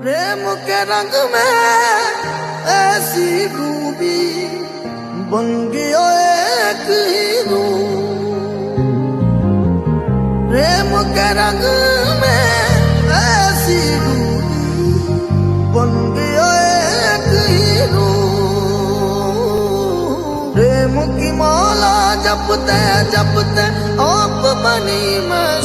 प्रेम के रंग में ऐसी डूबी बन गया एक हीरो। प्रेम के रंग में ऐसी डूबी बन गया एक हीरो। प्रेम की माला जपते जपते आप बनी मैं